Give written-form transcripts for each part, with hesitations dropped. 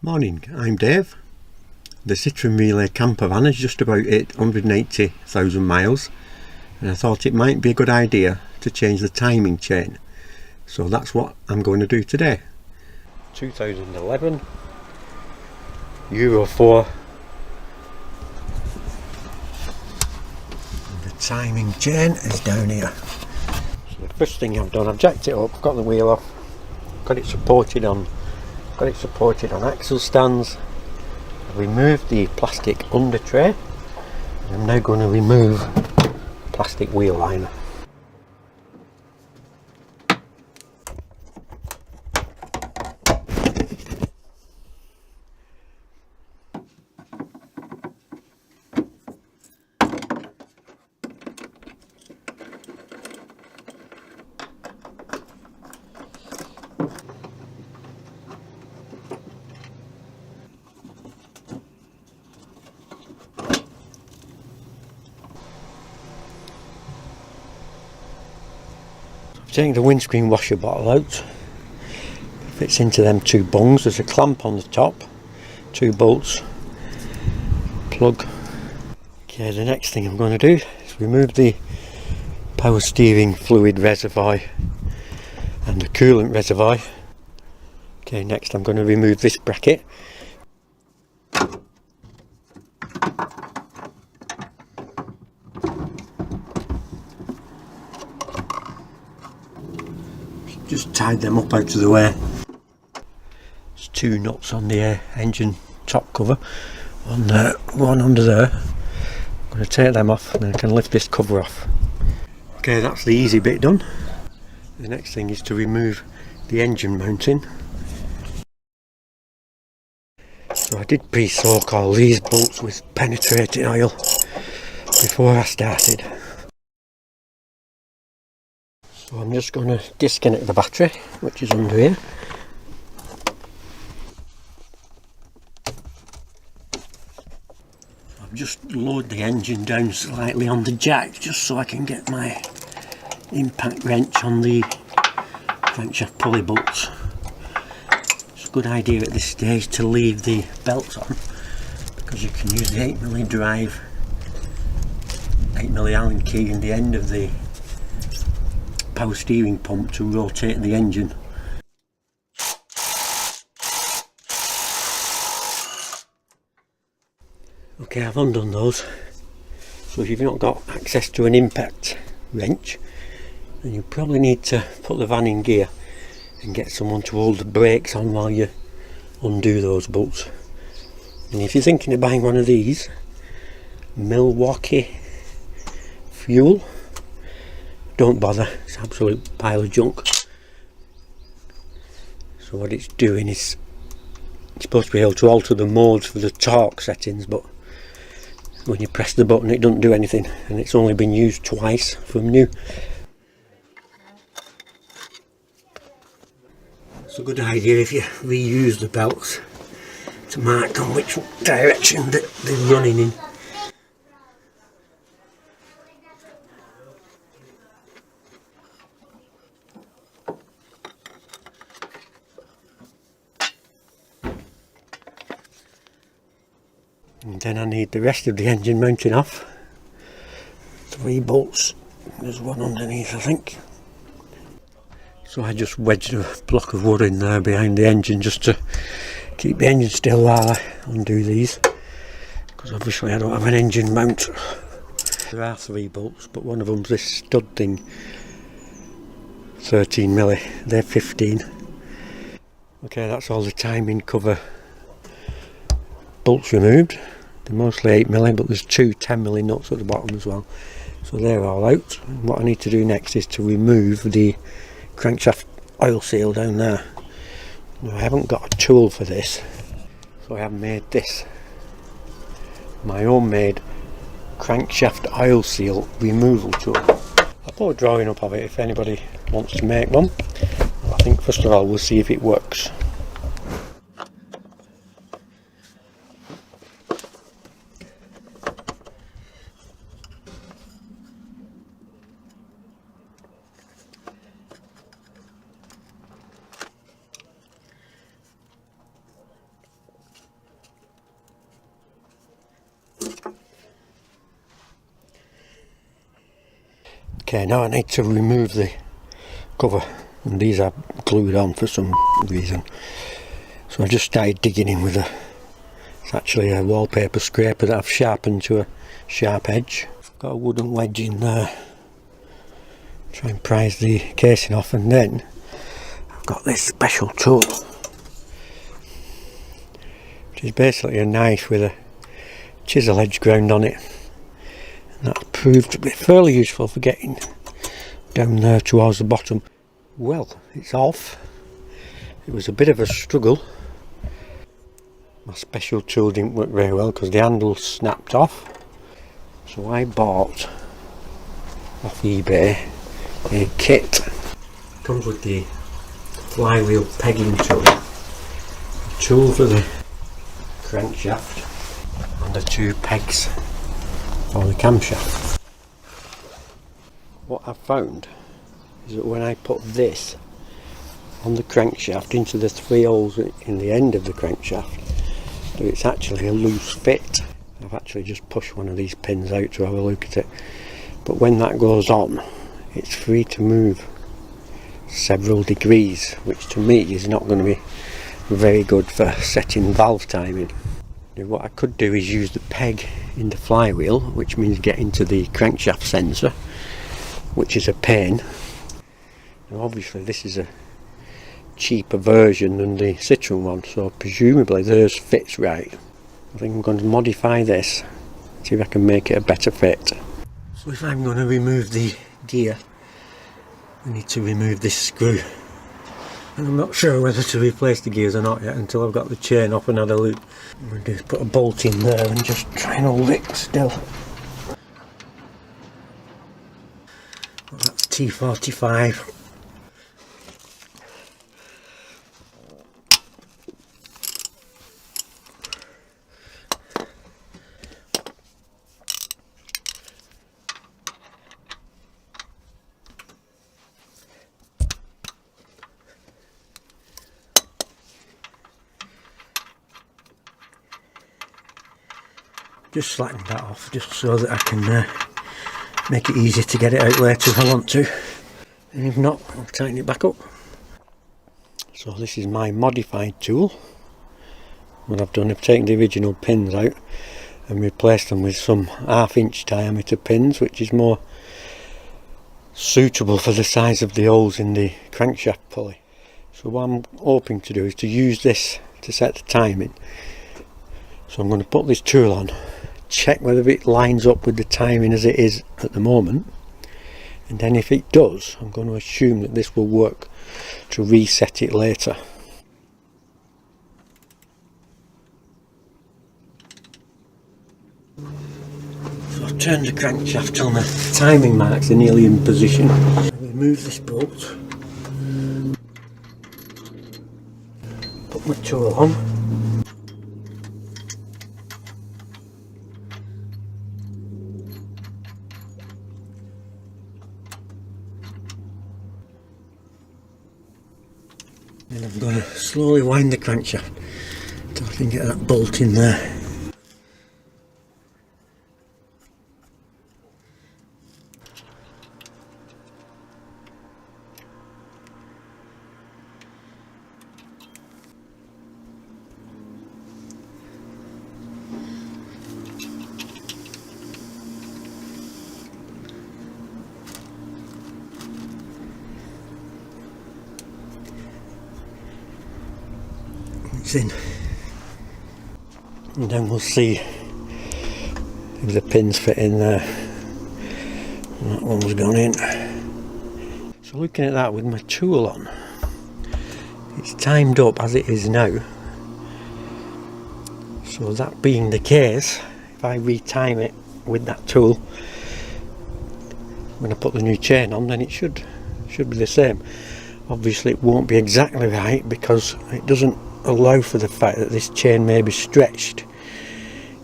Morning, I'm Dave. The Citroen Relay Campervan is just about 880,000 miles and I thought it might be a good idea to change the timing chain. So that's what I'm going to do today. 2011 Euro 4. And the timing chain is down here. So the first thing I've done, I've jacked it up, got the wheel off, got it supported on axle stands. I've removed the plastic under tray. I'm now going to remove plastic wheel liner. Take the windscreen washer bottle out, fits into them two bungs. There's a clamp on the top, two bolts, plug. Okay, the next thing I'm going to do is remove the power steering fluid reservoir and the coolant reservoir. Okay, next I'm going to remove this bracket. Just tied them up out of the way. There's two nuts on the engine top cover, one under there. I'm going to take them off and then I can lift this cover off. Okay, that's the easy bit done. The next thing is to remove the engine mounting. So I did pre-soak all these bolts with penetrating oil before I started. So I'm just going to disconnect the battery, which is under here. I've just lowered the engine down slightly on the jack just so I can get my impact wrench on the crankshaft pulley bolts. It's a good idea at this stage to leave the belts on because you can use the 8mm drive, 8mm Allen key in the end of the power steering pump to rotate the engine. Okay, I've undone those. So if you've not got access to an impact wrench, then you probably need to put the van in gear and get someone to hold the brakes on while you undo those bolts. And if you're thinking of buying one of these, Milwaukee fuel, don't bother, it's an absolute pile of junk. So what it's doing is it's supposed to be able to alter the modes for the torque settings, but when you press the button it doesn't do anything, and it's only been used twice from new. It's a good idea if you reuse the belts to mark on which direction that they're running in. And then I need the rest of the engine mounting off. 3 bolts, there's one underneath I think. So I just wedged a block of wood in there behind the engine just to keep the engine still while I undo these, because obviously I don't have an engine mount. There are 3 bolts, but one of them's this stud thing, 13mm, they're 15. Okay, that's all the timing cover bolts removed. They're mostly 8mm, but there's 2 10mm nuts at the bottom as well. So they're all out. And what I need to do next is to remove the crankshaft oil seal down there. Now I haven't got a tool for this, so I have made this, my homemade crankshaft oil seal removal tool. I'll put a drawing up of it if anybody wants to make one. I think first of all we'll see if it works. Okay, now I need to remove the cover, and these are glued on for some reason. So I just started digging in with it's actually a wallpaper scraper that I've sharpened to a sharp edge. I've got a wooden wedge in there. Try and prise the casing off, and then I've got this special tool, which is basically a knife with a chisel edge ground on it. And that proved to be fairly useful for getting down there towards the bottom. Well, it's off. It was a bit of a struggle. My special tool didn't work very well because the handle snapped off. So I bought off eBay a kit. It comes with the flywheel pegging tool, a tool for the crankshaft, and the 2 pegs for the camshaft. What I've found is that when I put this on the crankshaft into the 3 holes in the end of the crankshaft, that it's actually a loose fit. I've actually just pushed one of these pins out to have a look at it, but when that goes on, it's free to move several degrees, which to me is not going to be very good for setting valve timing. Now, what I could do is use the peg in the flywheel, which means get into the crankshaft sensor, which is a pain. Now obviously this is a cheaper version than the Citroen one, so presumably theirs fits right. I think I'm going to modify this, see if I can make it a better fit. So if I'm going to remove the gear, I need to remove this screw, and I'm not sure whether to replace the gears or not yet until I've got the chain off and had a look. I'm going to put a bolt in there and just try and hold it still. Well, that's T45. Just slacken that off just so that I can make it easy to get it out later if I want to, and if not, I'll tighten it back up. So this is my modified tool. What I've done, I've taken the original pins out and replaced them with some 1/2 inch diameter pins, which is more suitable for the size of the holes in the crankshaft pulley. So what I'm hoping to do is to use this to set the timing. So I'm going to put this tool on, check whether it lines up with the timing as it is at the moment, and then if it does, I'm going to assume that this will work to reset it later. So I've turned the crankshaft on, the timing marks are nearly in position. Remove this bolt, put my tool on. And I'm going to slowly wind the crankshaft until I can get that bolt in there. It's in, and then we'll see if the pins fit in there. And that one's gone in. So looking at that with my tool on, it's timed up as it is now. So that being the case, if I retime it with that tool, when I put the new chain on, then it should be the same. Obviously it won't be exactly right because it doesn't allow for the fact that this chain may be stretched,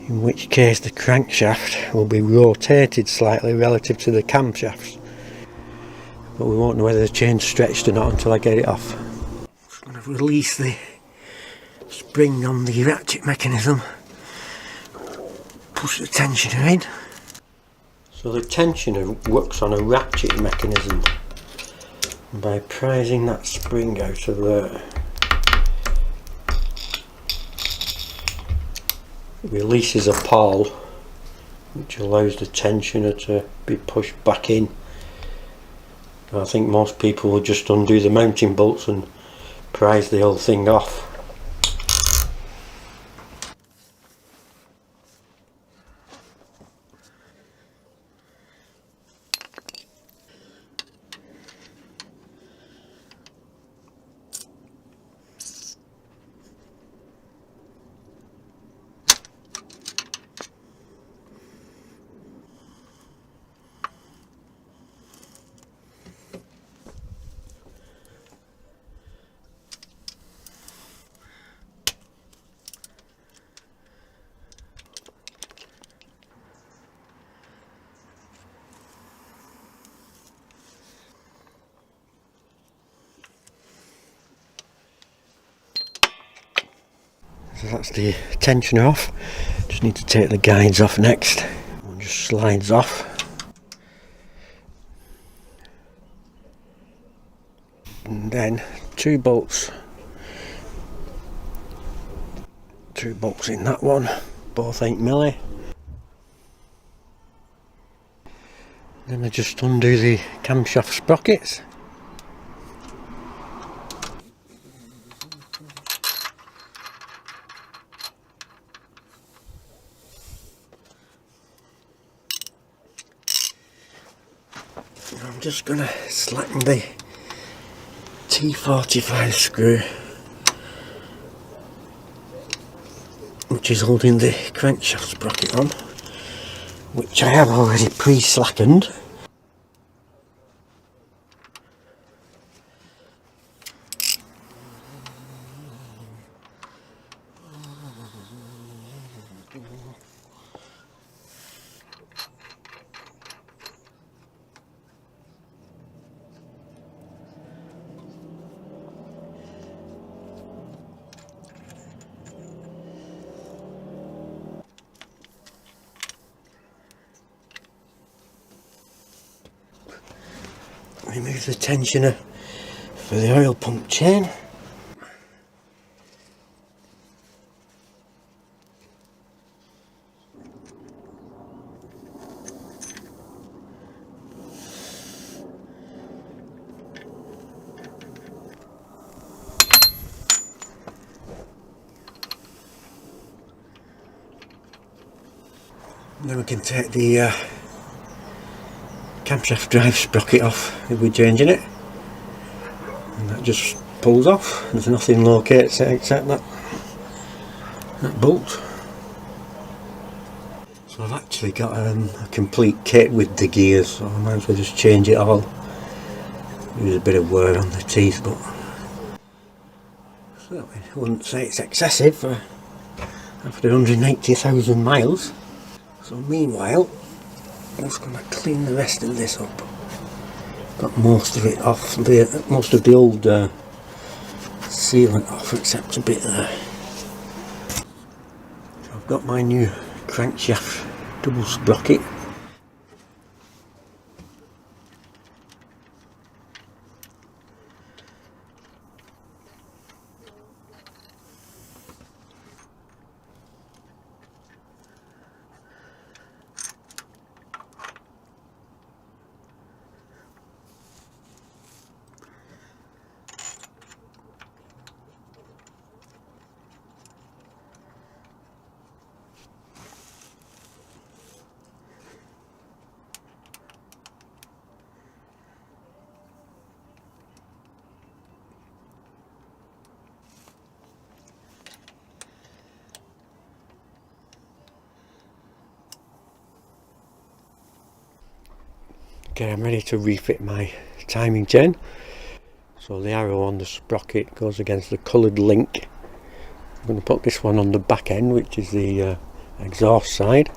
in which case the crankshaft will be rotated slightly relative to the camshafts, but we won't know whether the chain's stretched or not until I get it off. I'm going to release the spring on the ratchet mechanism, push the tensioner in. So the tensioner works on a ratchet mechanism. By prising that spring out of there, it releases a pawl which allows the tensioner to be pushed back in. I think most people will just undo the mounting bolts and prise the whole thing off. So that's the tensioner off. Just need to take the guides off next. One just slides off. And then two bolts in that one, both 8mm. Then I just undo the camshaft sprockets. I'm just going to slacken the T45 screw which is holding the crankshaft sprocket on, which I have already pre-slackened. Remove the tensioner for the oil pump chain. Then we can take the camshaft drive sprocket off if we're changing it, and that just pulls off. There's nothing locates it except that bolt. So I've actually got a complete kit with the gears, so I might as well just change it all. There's a bit of wear on the teeth, but so I wouldn't say it's excessive for after 180,000 miles. So meanwhile, I'm just going to clean the rest of this up. Got most of it off, most of the old sealant off, except a bit there. So I've got my new crankshaft double sprocket. Okay, I'm ready to refit my timing chain. So the arrow on the sprocket goes against the coloured link. I'm going to put this one on the back end, which is the exhaust side.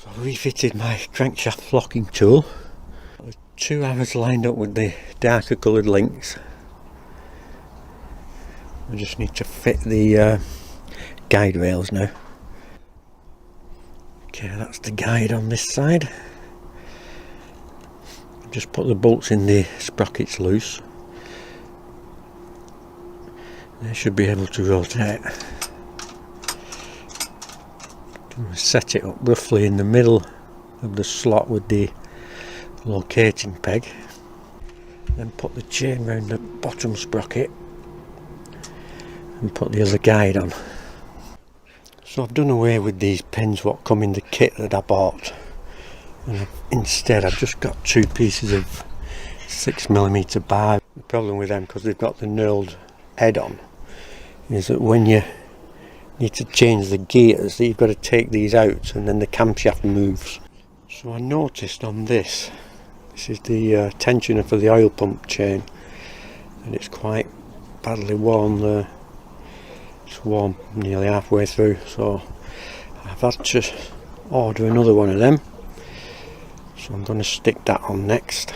So I refitted my crankshaft locking tool. 2 arrows lined up with the darker coloured links. I just need to fit the guide rails now. Okay, that's the guide on this side. Just put the bolts in the sprockets loose. They should be able to rotate. Set it up roughly in the middle of the slot with the locating peg. Then put the chain round the bottom sprocket and put the other guide on. So I've done away with these pins what come in the kit that I bought, and instead I've just got 2 pieces of 6mm bar. The problem with them, because they've got the knurled head on, is that when you need to change the gears, that you've got to take these out and then the camshaft moves. So I noticed on this is the tensioner for the oil pump chain, and it's quite badly worn there. It's worn nearly halfway through, so I've had to order another one of them, so I'm going to stick that on next.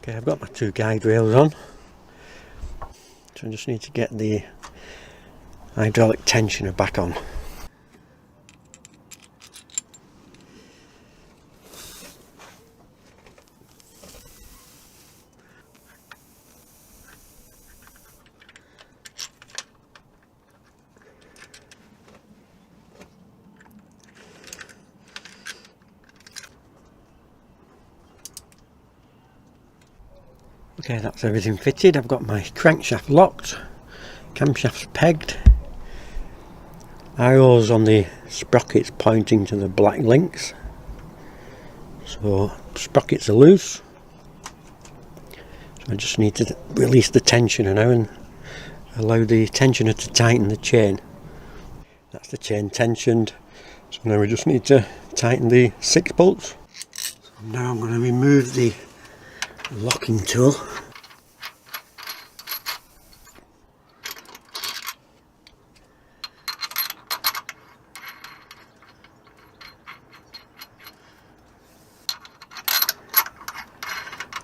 Okay, I've got my 2 guide rails on, so I just need to get the hydraulic tensioner back on. Okay, that's everything fitted. I've got my crankshaft locked, camshafts pegged, arrows on the sprockets pointing to the black links, so sprockets are loose. So I just need to release the tensioner now and allow the tensioner to tighten the chain. That's the chain tensioned, so now we just need to tighten the 6 bolts. So now I'm going to remove the locking tool.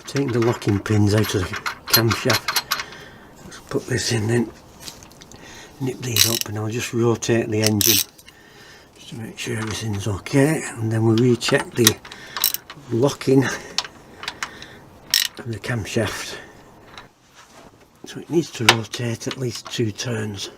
Taking the locking pins out of the camshaft. Let's put this in, then nip these up, and I'll just rotate the engine just to make sure everything's okay, and then we'll recheck the locking of the camshaft. So it needs to rotate at least 2 turns.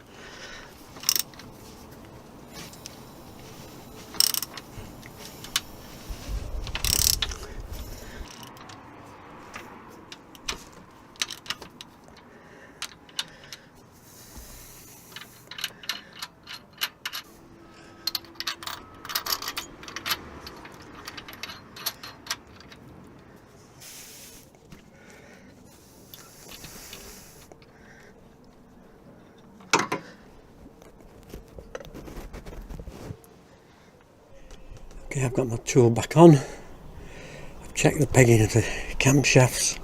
Okay, I've got my tool back on. I've checked the pegging of the camshafts.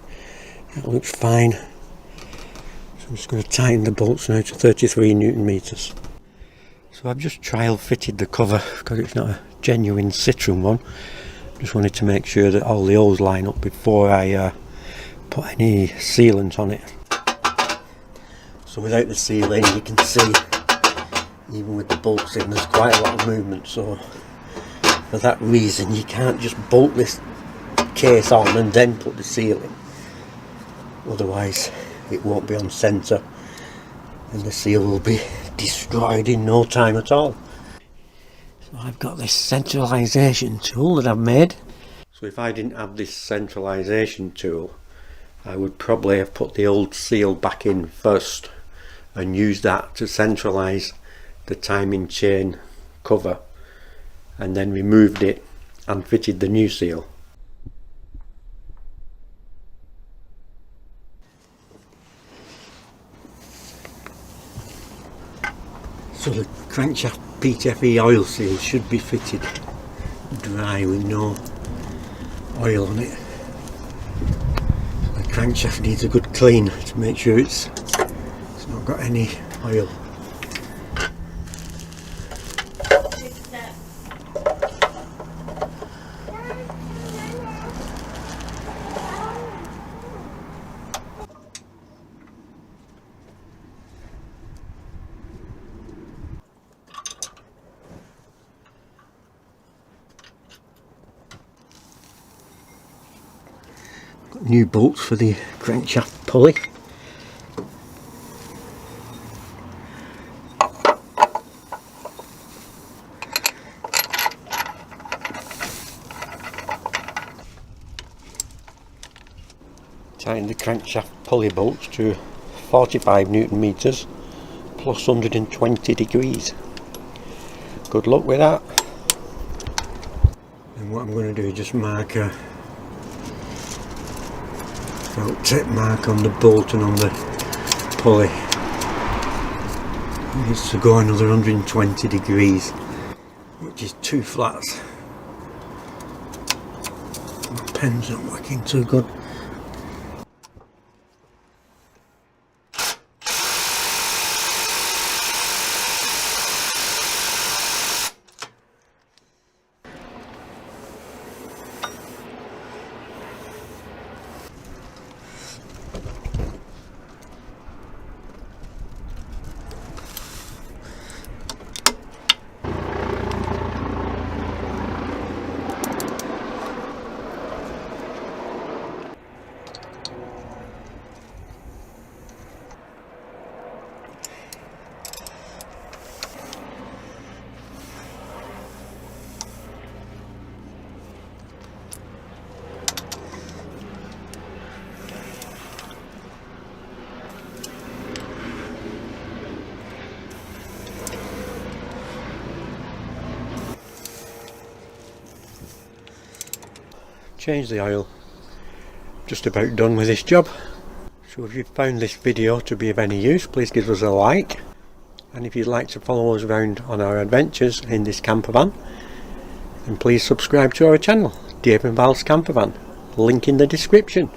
That looks fine. So I'm just going to tighten the bolts now to 33 Newton meters. So I've just trial fitted the cover because it's not a genuine Citroen one. Just wanted to make sure that all the holes line up before I put any sealant on it. So without the sealing, you can see, even with the bolts in, there's quite a lot of movement. So for that reason, you can't just bolt this case on and then put the seal in. Otherwise, it won't be on centre and the seal will be destroyed in no time at all. So I've got this centralisation tool that I've made. So if I didn't have this centralisation tool, I would probably have put the old seal back in first and used that to centralise the timing chain cover, and then removed it and fitted the new seal. So the crankshaft PTFE oil seal should be fitted dry with no oil on it. The crankshaft needs a good clean to make sure it's not got any oil. Got new bolts for the crankshaft pulley. Tighten the crankshaft pulley bolts to 45 Newton meters plus 120 degrees. Good luck with that. And what I'm going to do is just mark a felt tip mark on the bolt and on the pulley. It needs to go another 120 degrees, which is 2 flats. My pen's not working too good. Change the oil. Just about done with this job. So if you found this video to be of any use, please give us a like, and if you'd like to follow us around on our adventures in this camper van, then please subscribe to our channel, Dave and Val's Campervan, link in the description.